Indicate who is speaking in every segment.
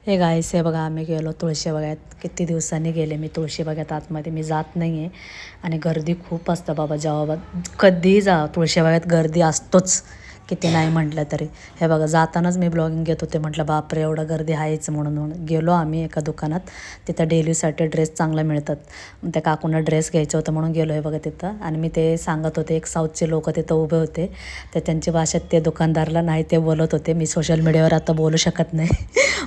Speaker 1: Hey guys, हे बघा आम्ही गेलो तुळशी बागेत. किती दिवसांनी गेले मी तुळशी बागेत. आतमध्ये मी जात नाही आहे आणि गर्दी खूप असतं बाबा. जेव्हा कधीही जा तुळशी बागेत गर्दी असतोच, किती नाही म्हटलं तरी. हे बघा जातानाच मी ब्लॉगिंग घेत होते, म्हटलं बापरे एवढं गर्दी आहेच म्हणून गेलो आम्ही एका दुकानात. तिथं डेलीसाठी ड्रेस चांगला मिळतात. त्या काकूंना ड्रेस घ्यायचं होतं म्हणून गेलो आहे बघा तिथं. आणि मी ते सांगत होते, एक साऊथचे लोक तिथं उभे होते, तर त्यांची भाषेत ते दुकानदारला नाही ते बोलत होते. मी सोशल मीडियावर आता बोलू शकत नाही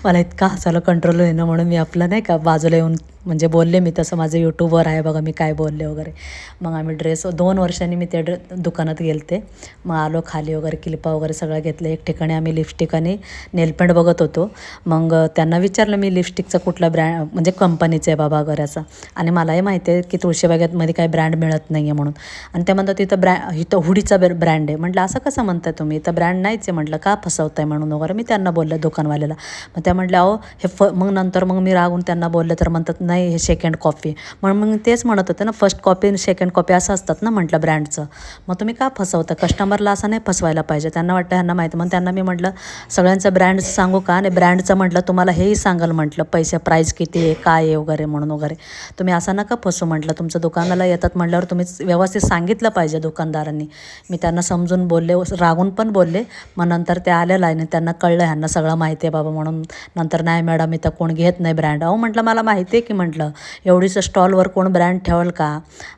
Speaker 1: मला इतका हसायला कंट्रोल होईना, म्हणून मी आपलं नाही का बाजूला येऊन म्हणजे बोलले. मी तसं माझं यूट्यूबवर आहे बघा मी काय बोलले वगैरे. मग आम्ही ड्रेस 2 वर्षांनी मी ते दुकानात गेलते. मग आलो खाली वगैरे, क्लिपा वगैरे सगळं घेतलं. एक ठिकाणी आम्ही लिपस्टिक आणि नेलपेंट बघत होतो. मग त्यांना विचारलं मी लिपस्टिकचा कुठला ब्रँड म्हणजे कंपनीचं आहे बाबा वगैरे असं. आणि मलाही माहिती आहे की तुळशीबागेतमध्ये काही ब्रँड मिळत नाही आहे म्हणून. आणि ते म्हणतात इथं हुडीचा ब्रँड आहे. म्हटलं असं कसं म्हणताय तुम्ही, इथं ब्रँड नाहीच आहे. म्हटलं का फसवताय म्हणून वगैरे मी त्यांना बोललं दुकानवाल्याला. मग त्या म्हटल्या अहो मग नंतर मग मी रागून त्यांना बोलले, तर म्हणतात नाही हे सेकंड कॉपी. मग तेच म्हणत होते ना, फर्स्ट कॉपी आणि सेकंड कॉपी असं असतात ना म्हटलं ब्रँडचं. मग तुम्ही का फसवता कस्टमरला, असं नाही फसवायला पाहिजे. त्यांना वाटतं ह्यांना माहिती. मग त्यांना मी म्हटलं सगळ्यांचं ब्रँड सांगू का, आणि ब्रँडचं म्हटलं तुम्हाला हेही सांगाल म्हटलं पैसे प्राईस किती आहे काय आहे वगैरे म्हणून वगैरे. तुम्ही असं नका फसू म्हटलं. तुमचं दुकानाला येतात म्हटल्यावर तुम्ही व्यवस्थित सांगितलं पाहिजे दुकानदारांनी. मी त्यांना समजून बोलले, रागून पण बोलले. मग नंतर ते आलेलं आहे आणि त्यांना कळलं ह्यांना सगळं माहिती आहे बाबा म्हणून. नंतर नाही मॅडम इथं कोण घेत नाही ब्रँड. अहो म्हटलं मला माहिती आहे की म्हटलं एवढीच स्टॉलवर कोण ब्रँड ठेवल का,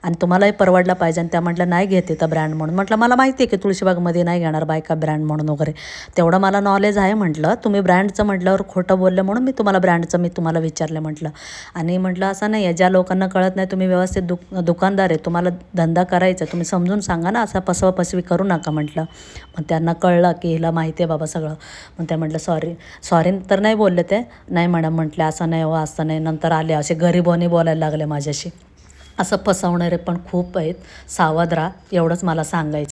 Speaker 1: आणि तुम्हालाही परवडला पाहिजे. आणि त्या म्हटलं नाही घेत इथं ब्रँड म्हणून. म्हटलं मला माहिती आहे की तुळशीबागमध्ये नाही घेणार बायका ब्रँड म्हणून वगैरे, तेवढं मला नॉलेज आहे म्हटलं. तुम्ही ब्रँडचं म्हटल्यावर खोटं बोललं म्हणून मी तुम्हाला विचारलं म्हटलं. आणि म्हटलं असं नाही आहे, ज्या लोकांना कळत नाही तुम्ही व्यवस्थित दुकानदार आहे, तुम्हाला धंदा करायचा, तुम्ही समजून सांगा ना, असं फसवी करू नका म्हटलं. मग त्यांना कळलं की हिला माहिती आहे बाबा सगळं. मग त्या म्हटलं सॉरी तर नाही बोलले ते. नाही मॅडम म्हटले असं नाही हो असं नाही. नंतर आले असे गरीबोनी बोलायला लागले माझ्याशी. असं फसवणारे पण खूप आहेत, सावध राहा एवढंच मला सांगायचं.